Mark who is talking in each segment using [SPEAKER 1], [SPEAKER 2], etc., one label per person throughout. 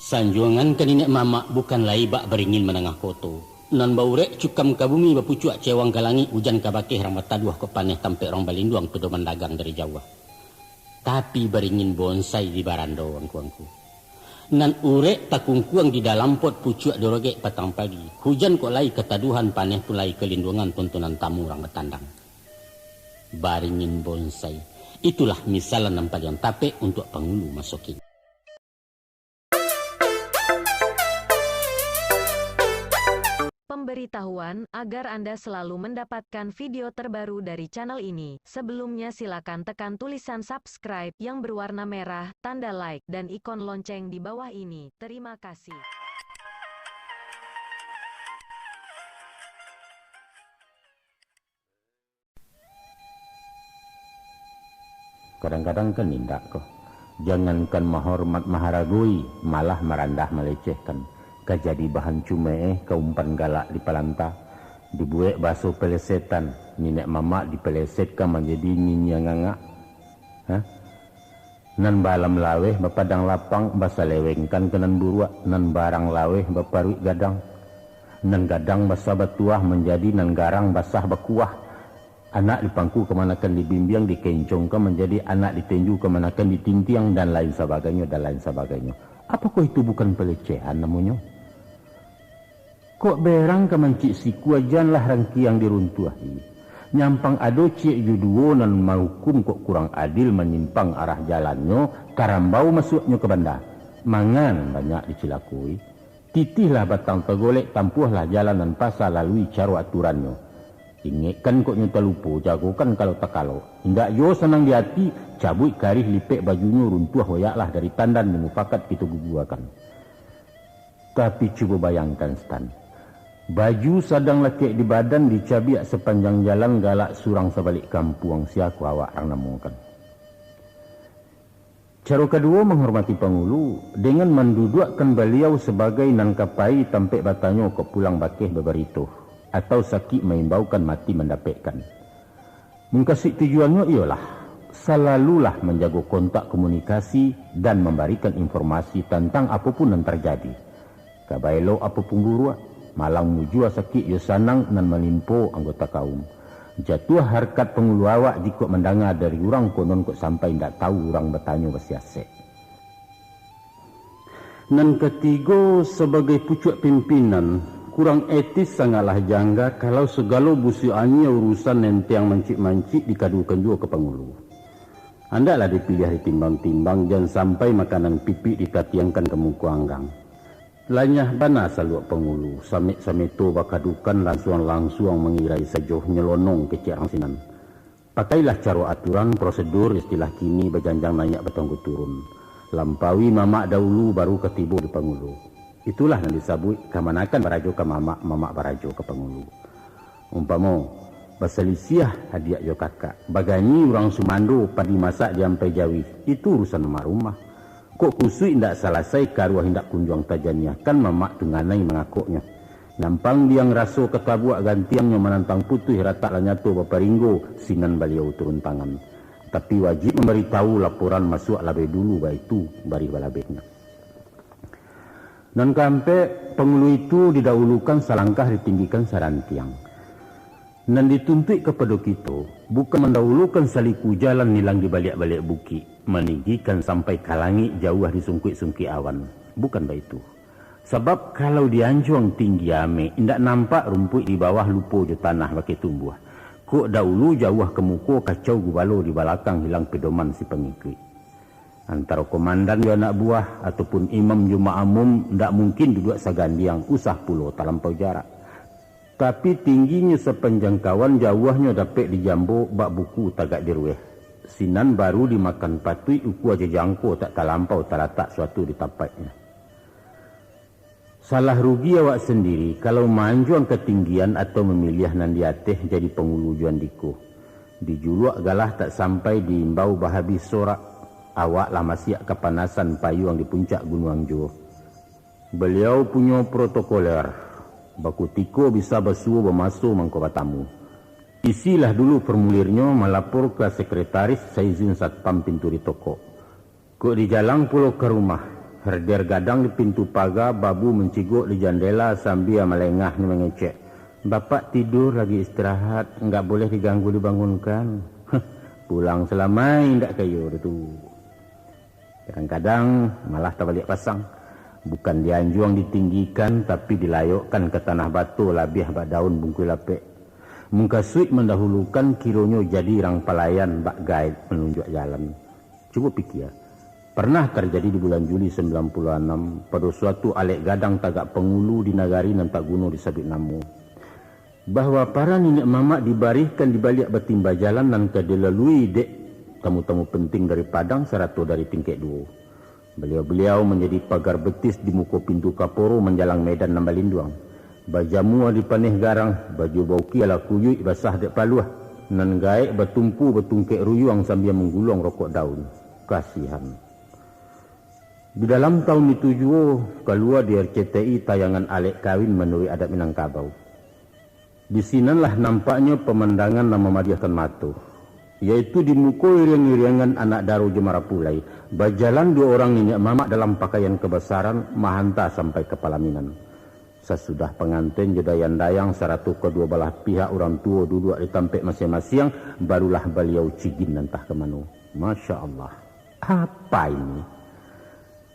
[SPEAKER 1] Sanjuangan kaninek mama bukan lai bak beringin menengah koto. Nan baurek cukam ka bumi bapucuak cewang galangi hujan kabakeh rambat taduah ke paneh tampe rong balinduang pedoman dagang dari Jawa. Tapi beringin bonsai di barando angku-angku. Nan urek takungkuang di dalam pot pucuak dorogek patang pagi. Hujan kok lai ketaduhan paneh tu lai kelindungan tontonan tamu orang betandang. Baringin bonsai. Itulah misalan nampak yang tape untuk pengulu masukin.
[SPEAKER 2] Pemberitahuan agar Anda selalu mendapatkan video terbaru dari channel ini. Sebelumnya silakan tekan tulisan subscribe yang berwarna merah, tanda like, dan ikon lonceng di bawah ini. Terima kasih.
[SPEAKER 3] Kadang-kadang kan nindak kok. Jangankan menghormat maharagoi, malah merandah melecehkan. Kajadi bahan cume keumpan galak di palanta. Dibuek baso pelesetan. Ninek mama dipelesetkan menjadi ninyanganga. Nan balam laweh bapadang lapang basa lewengkan kenan buruak. Nan barang laweh baparui gadang. Nan gadang basa batuah menjadi nan garang basah bakuah. Anak dipangku kemanakan dibimbiang dikencongkan menjadi anak ditenju kemanakan ditintiang dan lain sebagainya dan lain sebagainya. Apakah itu bukan pelecehan namanya? Kok berang ke mencik siku ajanlah rangkiang diruntuahi. Nyampang ado cik juduo nan mahukum kok kurang adil menyimpang arah jalannya karambau masuknya ke banda. Mangan banyak dicilakui. Titihlah batang tegolek tampuhlah jalan dan pasal lalui caro aturannya. Ingatkan kok nyuta lupo jagokan kalau tak kalau. Indak yo senang di hati cabut karih lipek bajunya runtuh hoyaklah dari tandan memufakat kita guguakan. Tapi coba bayangkan Stan. Baju sadang lekek di badan dicabiak sepanjang jalan galak surang sebalik kampung siaku awak orang namukan. Cara kedua menghormati pengulu dengan mendudukkan beliau sebagai nan kapai tampe batanya ke pulang bakeh beberito atau sakit mengimbaukan mati mendapatkan. Mengkasih tujuannya ialah selalulah menjaga kontak komunikasi dan memberikan informasi tentang apapun yang terjadi. Kabailo apapun gurua malang mujua sakit yo sanang nan melimpo anggota kaum. Jatuh harkat pengulu awak jika mendengar dari orang konon kok sampai ndak tahu orang bertanya bersiasat.
[SPEAKER 1] Nan ketiga sebagai pucuk pimpinan kurang etis sangatlah jangga kalau segala busiannya urusan nentiang mancik-mancik dikadukan juga ke pengulu. Andaklah dipilih ditimbang-timbang jangan sampai makanan pipi dikatiangkan ke muka anggang. Lanyah bana saluak pengulu, samit-samit tu bakadukan langsung mengirai sajoh nyelonong ke ciarang sinan. Pakailah cara aturan, prosedur, istilah kini berjanjang naik betonggu turun. Lampaui mamak dahulu baru ketibu di pengulu. Itulah yang disebut kamanakan barajo ke mamak, mamak barajo ke pengulu. Umpama baselisiah hadiah jo kakak. Bagani orang Sumando padi masak jampai jawi. Itu urusan emak rumah. Kok kusui indak selesai karuah indak kunjuang tajaniah kan mamak tunganai mengakoknya. Nampang dia ngerasa ketabuak gantiangnya menantang putih ratak lanyato baparinggo sinan beliau turun tangan. Tapi wajib memberitahu laporan masuk labe dulu baitu bari balabeknya. Dan kampe pengulu itu didahulukan selangkah ditinggikan sarantiang. Dan dituntut kepada kita bukan mendahulukan saliku jalan nilang di balik-balik bukit, meninggikan sampai kalangi jauh disungkit-sungkit awan. Bukan begitu. Sebab kalau dianjuang tinggi ame, indak nampak rumput di bawah lupo je tanah pakai tumbuh. Kok dahulu jauh ke muka kacau gubalo di belakang hilang pedoman si pengikut. Antara komandan dan anak buah ataupun imam jemaah umum ndak mungkin duduk sagandiang usah pulau talampau jarak. Tapi tingginya sepenjangkauan jauhnya dapat dijambo bak buku tagak dirueh. Sinan baru dimakan patui uku aja jangko tak talampau terletak suatu di tapatnya. Salah rugi awak sendiri kalau manjuang ketinggian atau memilih nan diateh jadi pengulu juan diku. Dijuluak galah tak sampai diimbau bahabis sorak. Awak lama siap kepanasan payung di puncak Gunung Angjo. Beliau punya protokoler. Baku tiko bisa bersuah bermasuk mangkota tamu. Isilah dulu formulirnya melapor ke sekretaris saya izin satpam pintu di toko. Kok di jalan pulau ke rumah.
[SPEAKER 3] Herder gadang di pintu pagar, babu menciguk di jendela sambil melengah mengecek. Bapak tidur lagi istirahat, enggak boleh diganggu dibangunkan. Pulang selamai ndak kayu itu. Kadang-kadang malah terbalik pasang. Bukan dianjuang ditinggikan tapi dilayokkan ke tanah batu labiah bak daun bungkui lapek. Muka suit mendahulukan kironyo jadi rang pelayan bak guide menunjuk jalan. Cuba pikir. Pernah terjadi di bulan Juli 96 pada suatu alek gadang tagak pengulu di nagari nan tak guno di Sabit Namu. Bahwa para nenek mamak dibarihkan di balik betimba jalan nan kedelalui dek tamu-tamu penting dari Padang seratu dari tingkat 2. Beliau-beliau menjadi pagar betis di muka pintu Kaporo menjalang medan Nambalinduang. Bajamu di paneh garang, baju bauki ala kuyuk basah dek paluah. Nan gaek bertumpu bertungkek ruyuang sambil menggulung rokok daun. Kasihan. Di dalam tahun itu juga keluar di RCTI tayangan alek kawin menurut adat Minangkabau. Di sinanlah nampaknya pemandangan yang memadiahkan mata. Yaitu dimukul iriang-iriangan anak daru Jemara Pulai. Berjalan 2 orang nenek mamak dalam pakaian kebesaran mahanta sampai kepala minan. Sesudah pengantin jedayang-dayang seratu kedua belah pihak orang tua duduk di tampek masing-masing, barulah beliau cigin entah ke mana. Masya Allah. Apa ini?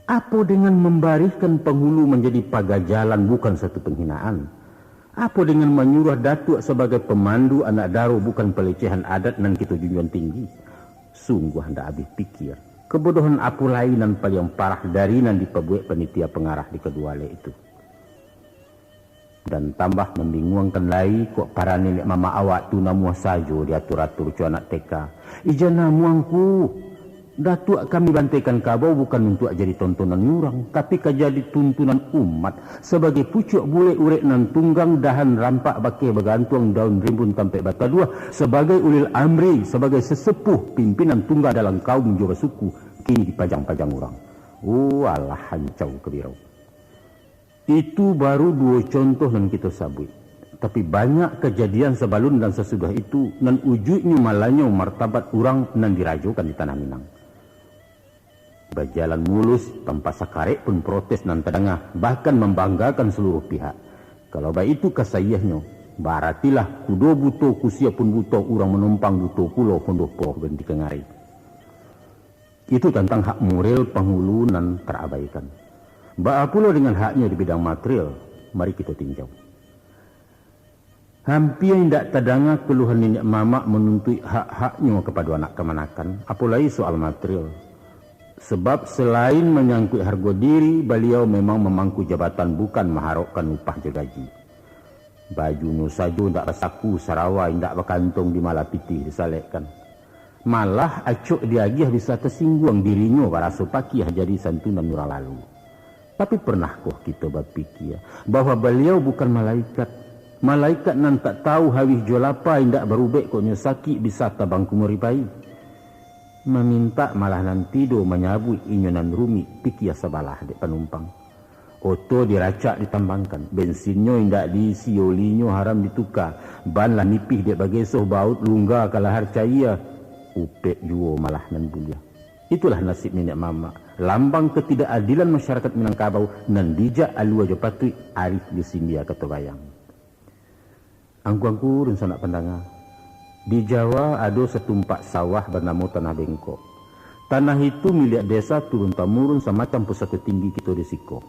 [SPEAKER 3] Apa dengan membarihkan penghulu menjadi pagar jalan bukan satu penghinaan? Apa dengan menyuruh datuk sebagai pemandu anak daru bukan pelecehan adat dan kita junjung tinggi? Sungguh hendak habis pikir. Kebodohan apa lain dan paling parah dari nan diperbuat penitia pengarah di kedua lek itu. Dan tambah membingungkan lagi kok para nenek mama awak tu namuah sajo diatur-atur cu anak TK. Ijana muangku. Datuk kami bantaikan kabau bukan untuk jadi tontonan nyurang, tapi jadi tuntunan umat sebagai pucuk bule urek nan tunggang dahan rampak bakeh bergantung daun rimbun tampek bata dua sebagai ulil amri, sebagai sesepuh pimpinan tunggal dalam kaum jawa suku kini dipajang-pajang orang. Walah hancau kebirau. Itu baru 2 contoh yang kita sabui. Tapi banyak kejadian sebelum dan sesudah itu nan ujuknya malahnya martabat orang nan dirajukan di Tanah Minang. Berjalan mulus tanpa sakarek pun protes nan terdengah, bahkan membanggakan seluruh pihak. Kalau baik itu kasayahnya, baratilah kudo buto kusia pun buto orang menumpang buto pulau pondoh poh benti kengari. Itu tentang hak moral penghulu nan terabaikan. Ba'a pula dengan haknya di bidang material, mari kita tinjau. Hampir tidak terdengar keluhan nenek mamak menuntut hak-haknya kepada anak kemanakan, apalagi soal material. Sebab selain menyangkut harga diri, beliau memang memangku jabatan bukan mengharapkan upah je gaji. Baju nu sajo ndak bersaku Sarawak ndak berkantong di Malapiti disalekkan. Malah acuk diagih bisa tersinggung dirinya berasa pakiah jadi santunan nurang lalu. Tapi pernahkah kita berpikir bahwa beliau bukan malaikat? Malaikat nan tak tahu hawih jolapa ndak berubek koknya sakit bisa tabang kumuripai. Meminta malah nanti do menyabui inyonan rumi pikir sebalah dek penumpang. Oto diracak ditambangkan, bensinnya indak diisi, olinya haram ditukar, ban lah nipih dek bagesoh baut lungga kalahar cahaya, upek juo malah nan bulia. Itulah nasib nenek mama, lambang ketidakadilan masyarakat Minangkabau nan dijak alua jopatui arif di Sindia ketobayang. Angku-angku dan sanak pendengar. Di Jawa ada setumpak sawah bernama Tanah Bengkok. Tanah itu milik desa turun-temurun semacam pusat tinggi kita di Siko.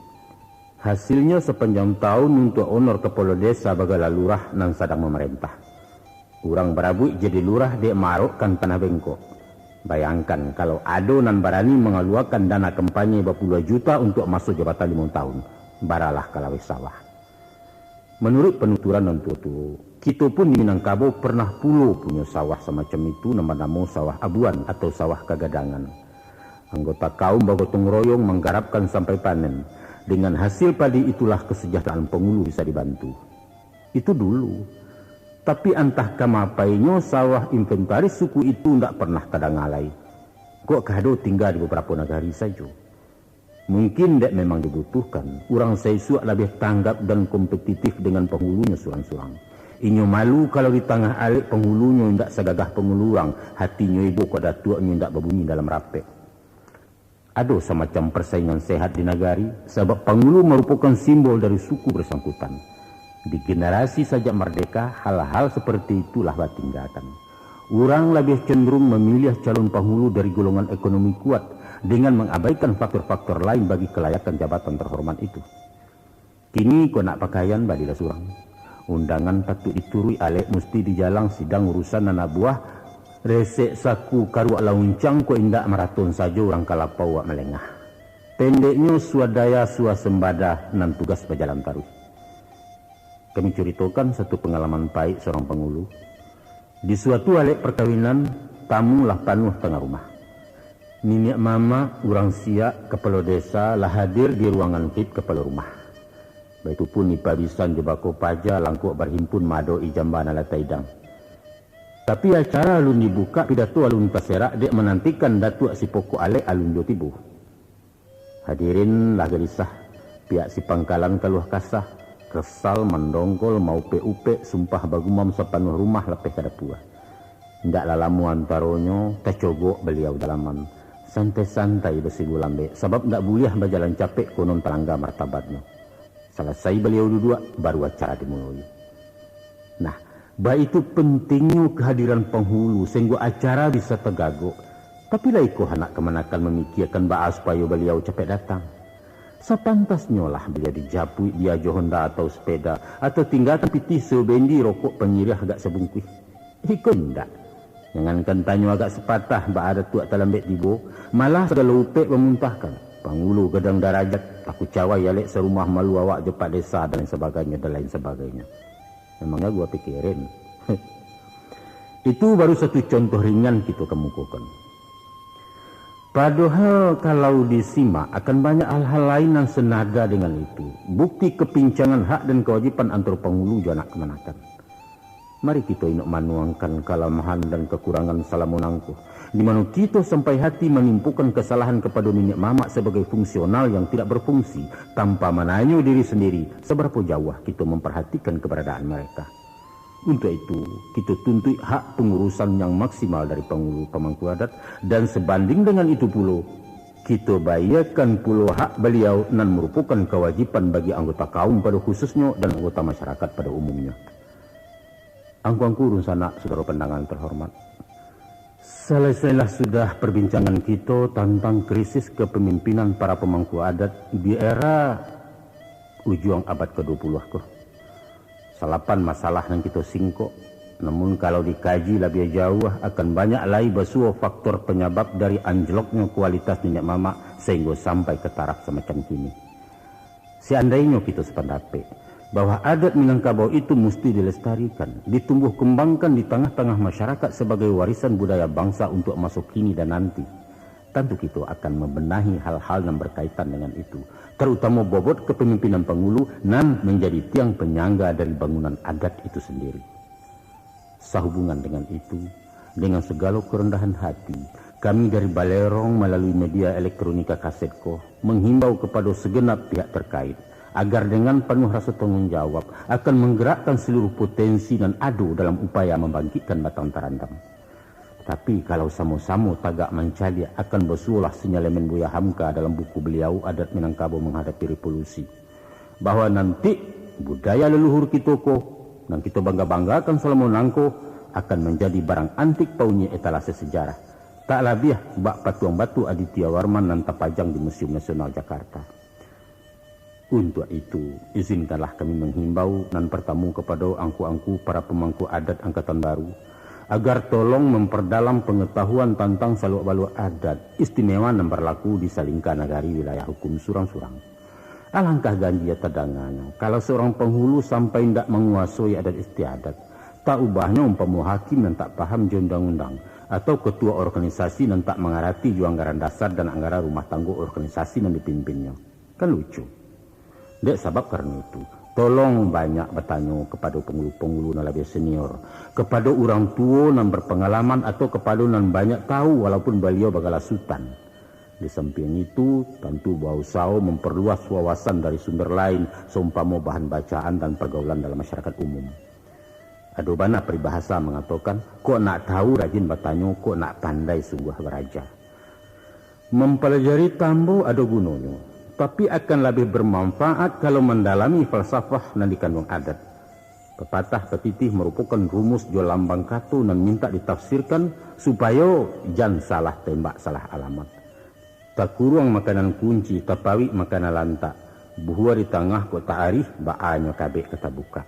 [SPEAKER 3] Hasilnya sepanjang tahun untuk honor kepala desa bagala lurah nan sedang memerintah. Orang berabuk jadi lurah dek marokkan Tanah Bengkok. Bayangkan kalau ada nan barani mengeluarkan dana kampanye berpuluh juta untuk masuk jabatan 5 tahun. Baralah kalawis sawah. Menurut penuturan nan tua-tua, kita pun di Minangkabau pernah pulau punya sawah semacam itu nama-nama sawah abuan atau sawah kagadangan. Anggota kaum bergotong royong menggarapkan sampai panen. Dengan hasil padi itulah kesejahteraan penghulu bisa dibantu. Itu dulu. Tapi entah kamapainya sawah inventaris suku itu tidak pernah kadangalai. Kok kado tinggal di beberapa negari saja. Mungkin tidak memang dibutuhkan. Orang Saisuak lebih tanggap dan kompetitif dengan penghulunya surang-surang. Inyo malu kalau di tengah alik penghulunya tidak segagah penghulu orang. Hatinya ibu kok datuaknya tidak berbunyi dalam rapek. Ada semacam persaingan sehat di nagari, sebab Pangulu merupakan simbol dari suku bersangkutan. Di generasi sajak merdeka, hal-hal seperti itulah tinggalkan. Orang lebih cenderung memilih calon Pangulu dari golongan ekonomi kuat dengan mengabaikan faktor-faktor lain bagi kelayakan jabatan terhormat itu. Kini kau nak pakaian badilah surang. Undangan patut diturui alek mesti dijalang sidang urusan anak buah. Resek saku karuak launcang ko indak maraton saja orang kalapau wak melengah. Pendeknya swadaya suasembada nan tugas berjalan taruh. Kami ceritakan satu pengalaman pahit seorang Pangulu. Di suatu alek perkawinan, tamu lah panuh tengah rumah. Nenek mama, orang siak, kepala desa lah hadir di ruangan VIP kepala rumah. Baitupun nipabisan di bako paja langkuk berhimpun mado ijambana lataidang. Tapi acara alun dibuka pidato alun paserak dek menantikan datuk si pokok alek alun jotibu. Hadirin lah gelisah, pihak si pangkalan kaluh kasah, kesal mendongkol mau pe sumpah bagumam sepanuh rumah lepeh kada puah. Ndak lalamu antaronyo tecogok beliau dalaman. Santai-santai besibu lambe sebab ndak buliah berjalan capek konon telangga martabatnya. Selesai beliau duduk, baru acara dimulai. Nah, baik itu pentingnya kehadiran penghulu sehingga acara bisa tegaguk. Tapi lah iko anak kemenakan memikirkan bahas supaya beliau cepat datang. Sepantasnya lah beliau dijapui dia Honda atau sepeda atau tinggal piti sebendi rokok penyirah agak sebungkih. Iko ndak. Jangankan tanya agak sepatah bah ada tuak talambek tibo, malah segala upek memuntahkan. Pangulu gedang darajat, aku cawai alek serumah malu awak jepat desa dan lain sebagainya. Memangnya gua pikirin. Itu baru satu contoh ringan kita kemukakan. Padahal kalau disimak akan banyak hal-hal lain yang senada dengan itu. Bukti kepincangan hak dan kewajiban antara Pangulu dan anak kemenakan. Mari kita inok manuangkan kelemahan dan kekurangan salamunangku, di mana kita sampai hati menimpukan kesalahan kepada nenek mama sebagai fungsional yang tidak berfungsi, tanpa menanya diri sendiri seberapa jauh kita memperhatikan keberadaan mereka. Untuk itu, kita tuntut hak pengurusan yang maksimal dari Pangulu pemangku adat, dan sebanding dengan itu pula, kita bayarkan pula hak beliau dan merupakan kewajiban bagi anggota kaum pada khususnya dan anggota masyarakat pada umumnya. Angku-angku sanak saudara pendangan terhormat. Selesailah sudah perbincangan kita tentang krisis kepemimpinan para pemangku adat di era ujung abad ke-20 ko. Salapan masalah yang kita singkok, namun kalau dikaji lebih jauh akan banyak lagi basuh faktor penyebab dari anjloknya kualitas minyak mama sehingga sampai ke taraf semacam kini. Seandainya kita sependapat bahwa adat Minangkabau itu mesti dilestarikan, ditumbuh kembangkan di tengah-tengah masyarakat sebagai warisan budaya bangsa untuk masuk kini dan nanti. Tentu kita akan membenahi hal-hal yang berkaitan dengan itu, terutama bobot kepemimpinan Pangulu dan menjadi tiang penyangga dari bangunan adat itu sendiri. Sehubungan dengan itu, dengan segala kerendahan hati, kami dari Balerong melalui media elektronika Kasetko menghimbau kepada segenap pihak terkait agar dengan penuh rasa tanggung jawab akan menggerakkan seluruh potensi dan adu dalam upaya membangkitkan Batang Tarandam. Tapi kalau sama-sama tagak mencari akan bersulah sinyalemen Buya Hamka dalam buku beliau Adat Minangkabau Menghadapi Revolusi, bahwa nanti budaya leluhur kita ko dan kita bangga-banggakan selama nangko akan menjadi barang antik paunya etalase sejarah. Tak lebih bak patuang batu Aditya Warman dan terpajang di Museum Nasional Jakarta. Untuk itu, izinkanlah kami menghimbau dan bertamu kepada angku-angku para pemangku adat angkatan baru agar tolong memperdalam pengetahuan tentang saluk-baluk adat istimewa yang berlaku di Salingka Nagari wilayah hukum Surang-Surang. Alangkah ganjil tedangannya kalau seorang penghulu sampai tidak menguasai adat istiadat, tak ubahnya umpama hakim yang tak paham undang-undang atau ketua organisasi yang tak mengerti anggaran dasar dan anggaran rumah tangga organisasi yang dipimpinnya. Kan lucu. Dek sebab karena itu, tolong banyak bertanya kepada penghulu-penghulu yang lebih senior, kepada orang tua yang berpengalaman atau kepada yang banyak tahu walaupun beliau bagala sultan. Di samping itu, tentu berusaha memperluas wawasan dari sumber lain, seumpama bahan bacaan dan pergaulan dalam masyarakat umum. Ada banyak peribahasa mengatakan, kok nak tahu rajin bertanya, kok nak pandai sungguh beraja.
[SPEAKER 1] Mempelajari tambo ada gunanya, tapi akan lebih bermanfaat kalau mendalami falsafah yang dikandung adat. Pepatah petitih merupakan rumus jo lambang katu dan minta ditafsirkan supaya jangan salah tembak salah alamat. Tak kurang makanan kunci, tapawi makanan lantak. Buhua di tengah kota arif, baanyo kabeh kata buka.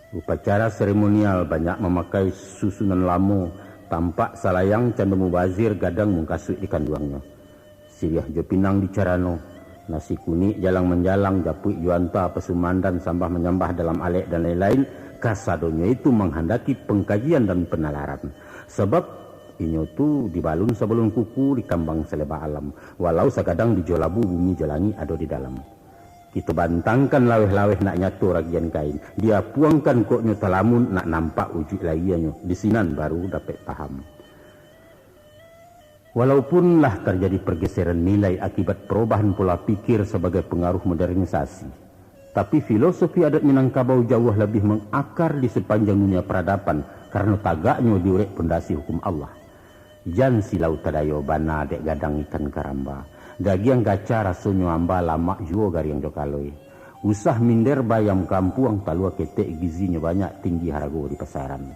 [SPEAKER 1] Upacara seremonial banyak memakai susunan lamu, tampak salayang candu mubazir gadang mengkasui di kanduangnya. Siriah jo pinang di carano, nasi kuning jalang menjalang, japui juanta, pesumandan sambah menyambah dalam alek dan lain-lain. Kasadonya itu menghendaki pengkajian dan penalaran. Sebab inyo tu dibalun sebelum kuku di kambang seleba alam. Walau sekadang di jolabu bumi jalangi ada di dalam. Kita bantangkan laweh-laweh nak nyatu ragian kain. Dia puangkan koknya talamun nak nampak wujud lagiannya. Di sinan baru dapat paham. Walaupun lah terjadi pergeseran nilai akibat perubahan pola pikir sebagai pengaruh modernisasi. Tapi filosofi adat Minangkabau jauh lebih mengakar di sepanjang dunia peradaban. Karena tagaknya diurek pondasi hukum Allah. Jan silau tadayo bana dek gadang ikan karamba. Dagiang gaca rasonyo amba lama juo gari yang jokaloi. Usah minder bayam kampuang talua ketek gizinya banyak tinggi harago di pasaran.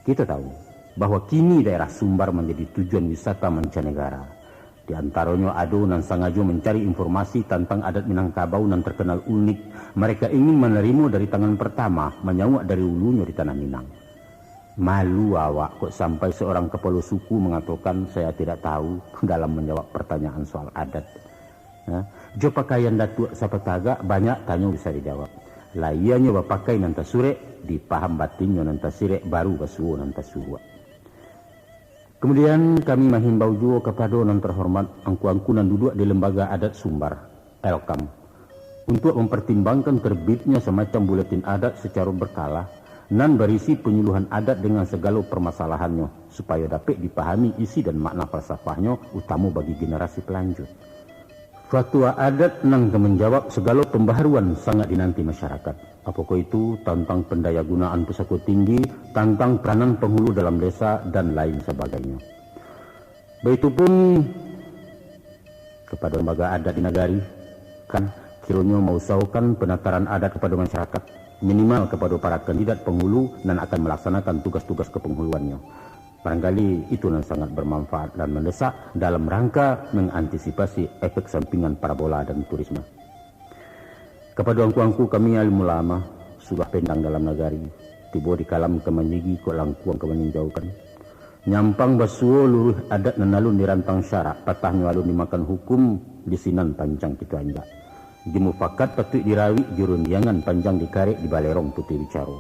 [SPEAKER 1] Kita tahu bahwa kini daerah Sumbar menjadi tujuan wisata mancanegara. Di antaranya ado nan sangajo mencari informasi tentang adat Minangkabau nan terkenal unik. Mereka ingin menerima dari tangan pertama, menyawak dari ulunya di tanah Minang. Malu awak kok sampai seorang kepala suku mengatakan saya tidak tahu dalam menjawab pertanyaan soal adat. Jo pakaian datuk sapataga banyak tanya bisa dijawab. Laianya bapakai nanta sure dipaham batinnya nanta sire baru basuo nanta suwa. Kemudian kami menghimbau juga kepada non terhormat angku-angku nan duduk di lembaga adat Sumbar, Elkam, untuk mempertimbangkan terbitnya semacam buletin adat secara berkala nan berisi penyuluhan adat dengan segala permasalahannya supaya dapat dipahami isi dan makna falsafahnya utama bagi generasi pelanjut. Fatwa adat nang menjawab segala pembaharuan sangat dinanti masyarakat. Apakah itu tentang pendayagunaan pusaka tinggi, tentang peranan penghulu dalam desa dan lain sebagainya. Begitupun kepada lembaga adat di nagari kan kiranya mausahakan penataran adat kepada masyarakat minimal kepada para kandidat penghulu dan akan melaksanakan tugas-tugas kepenghuluannya. Barangkali itu yang sangat bermanfaat dan mendesak dalam rangka mengantisipasi efek sampingan parabola dan turisme. Kepada angku-angku kami alim ulama sudah pendang dalam nagari, tiba di kalam kemenyigi kok langkuang kemeninjaukan. Nyampang basuo luruh adat nanalun di rantang syarak, patahnya alun dimakan hukum di sinan panjang kita anjak. Dimufakat patut dirawi jurun jangan panjang dikarik di balerong putih bicaro.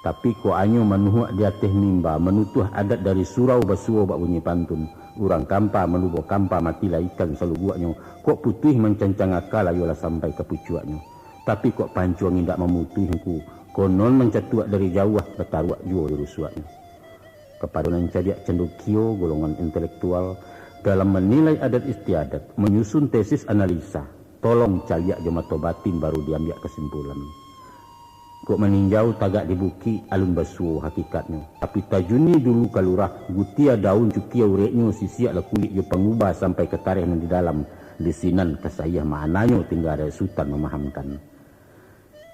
[SPEAKER 1] Tapi ko anyo manuhuk di atas mimba menutuh adat dari surau basuo bak bunyi pantun. Urang kampa menubuh kampa matilah ikan selalu buatnya. Kok putih mencancang akal ayolah sampai ke pucuaknya. Tapi kok pancuang indak memutuhku. Konon mencatuak dari jauh betaruak jua di rusuaknya. Kepada nan cadiak cendukio golongan intelektual dalam menilai adat istiadat menyusun tesis analisa. Tolong caliak jemato batin baru diambil kesimpulan. Kok meninjau tagak dibuki alun basuo hakikatnya. Tapi tajuni dulu kalurah gutia daun cukia ureknya sisiak lah kulit je pengubah sampai ke tarikh yang di dalam. Di sinan kesayah maknanya tinggal ada sultan memahamkan.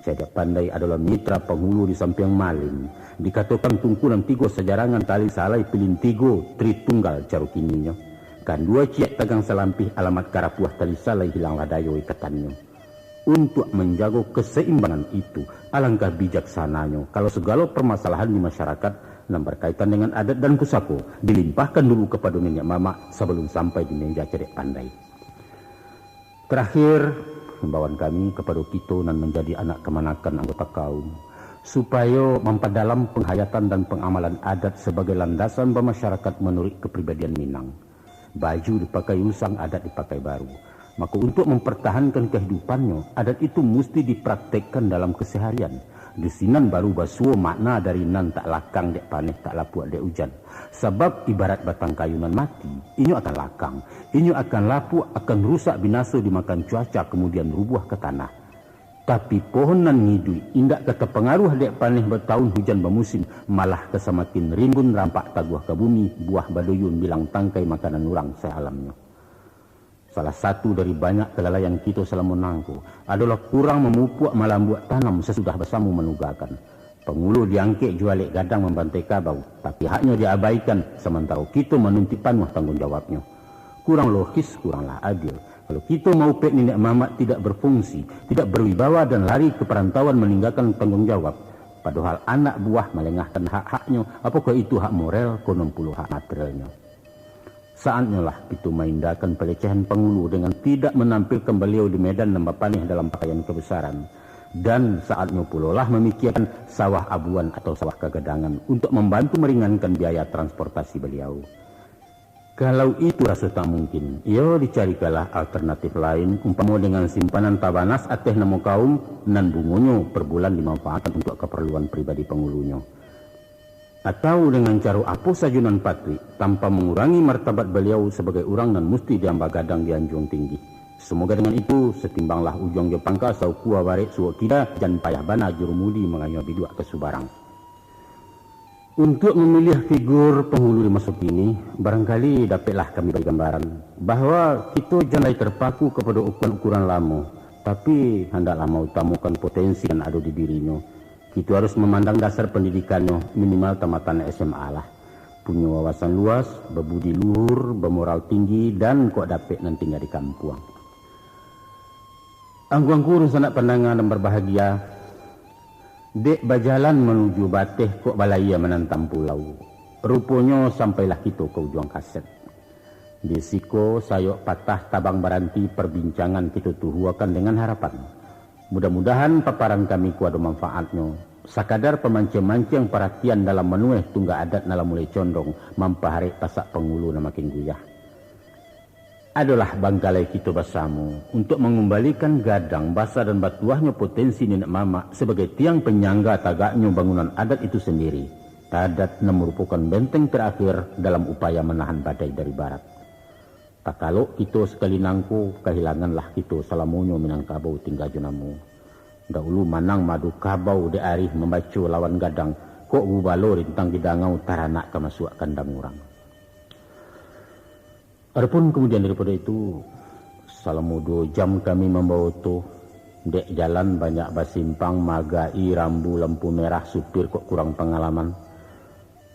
[SPEAKER 1] Cadak pandai adalah mitra penghulu di samping maling. Dikatakan tungkunan tigo sejarangan tali salai pilin tigo tritunggal carukininya. Kan dua ciak tagang selampih alamat karapuah tali salai hilang ladayo ikatannya. Untuk menjaga keseimbangan itu, alangkah bijaksananya kalau segala permasalahan di masyarakat yang berkaitan dengan adat dan pusako dilimpahkan dulu kepada nenek mama sebelum sampai di meja cedek pandai. Terakhir, himbauan kami kepada kita dan menjadi anak kemanakan anggota kaum supaya memperdalam penghayatan dan pengamalan adat sebagai landasan bermasyarakat menurut kepribadian Minang. Baju dipakai usang, adat dipakai baru. Maka untuk mempertahankan kehidupannya, adat itu mesti dipraktekkan dalam keseharian. Di sinan baru basuo makna dari nan tak lakang dek paneh tak lapuak dek hujan. Sebab ibarat batang kayunan mati, inyo akan lakang, inyo akan lapuk, akan rusak binasa dimakan cuaca kemudian rubuh ke tanah. Tapi pohon nan ngidui indak kata pengaruh dek paneh bertahun hujan bermusim, malah kesamakin rimbun rampak taguah ke bumi, buah baduyun bilang tangkai makanan orang sealamnya. Salah satu dari banyak kelalaian kita selama nangku adalah kurang memupuk malambuak tanam sesudah besamu menugakan. Pengulu diangkit jualik gadang membantai kabau, tapi haknya diabaikan sementara kita menuntut penuh tanggung jawabnya. Kurang logis, kuranglah adil. Kalau kita mau pek nenek mamak tidak berfungsi, tidak berwibawa dan lari ke perantauan meninggalkan tanggung jawab. Padahal anak buah melengahkan hak-haknya, apakah itu hak moral, konon puluh hak materialnya. Saatnya lah kita mengindahkan pelecehan pengulu dengan tidak menampilkan beliau di medan nambah panih dalam pakaian kebesaran. Dan saatnya pula lah memikirkan sawah abuan atau sawah kegadangan untuk membantu meringankan biaya transportasi beliau. Kalau itu rasa tak mungkin, ya dicarikanlah alternatif lain, umpama dengan simpanan tabanas ateh namo kaum nan bungonyo per bulan dimanfaatkan untuk keperluan pribadi pengulunya. Atau dengan cara apa saja non patri tanpa mengurangi martabat beliau sebagai orang nan mesti diambah gadang di anjung tinggi. Semoga dengan itu setimbanglah ujung jo pangka sau kuah barek suak kita jan payah bana jurumudi menganyo bidua ke Subarang. Untuk memilih figur penghulu di masa kini, barangkali dapatlah kami bagi gambaran bahwa kita jangan terpaku kepada ukuran-ukuran lama, tapi hendaklah mengutamakan potensi yang ada di dirinya. Kita harus memandang dasar pendidikannya minimal tamatan SMA lah. Punya wawasan luas, berbudi luhur, bermoral tinggi, dan kok dapat nanti di kampung. Angguang-angguang sanak pandangan dan berbahagia, dek berjalan menuju bateh kok balaya menantang pulau. Rupanya sampailah kita ke ujung kaset. Di siko sayok patah tabang baranti perbincangan kita tuhuakan dengan harapan. Mudah-mudahan paparan kami kuada manfaatnya. Sakadar pemancing-mancing perhatian dalam menueh tunggak adat dalam mulai condong mampaharik tasak pengulu na makin guyah. Adalah bangkalai kita bersama untuk mengembalikan gadang, basa dan batuahnya potensi nenek mama sebagai tiang penyangga tagaknya bangunan adat itu sendiri. Adat merupakan benteng terakhir dalam upaya menahan badai dari barat. Tak kalau kita sekali nangku, kehilanganlah kita salamunyo Minangkabau tinggal junamu. Dahulu manang madu kabau de arih membaca lawan gadang, kok bubalo rintang gidangau taranak kemasuk kandang orang. Adapun kemudian daripada itu, selama 2 jam kami membawa tu, dek jalan banyak basimpang, magai, rambu, lampu merah, supir kok kurang pengalaman.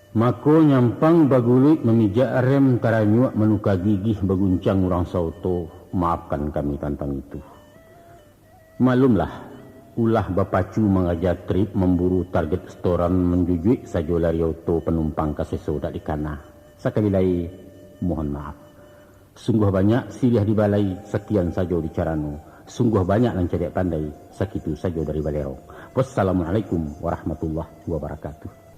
[SPEAKER 1] Mako nyampang bagulik memijak rem taranyuak menuka gigih baguncang orang sauto, maafkan kami tentang itu. Malumlah, ulah bapacu mengajar trip memburu target setoran menjujui saja lari auto penumpang kaseso dak dikana. Sekali lagi mohon maaf. Sungguh banyak silih di balai, sekian saja bicaranu. Sungguh banyak yang cedek pandai, sekitu saja dari balero. Wassalamualaikum warahmatullahi wabarakatuh.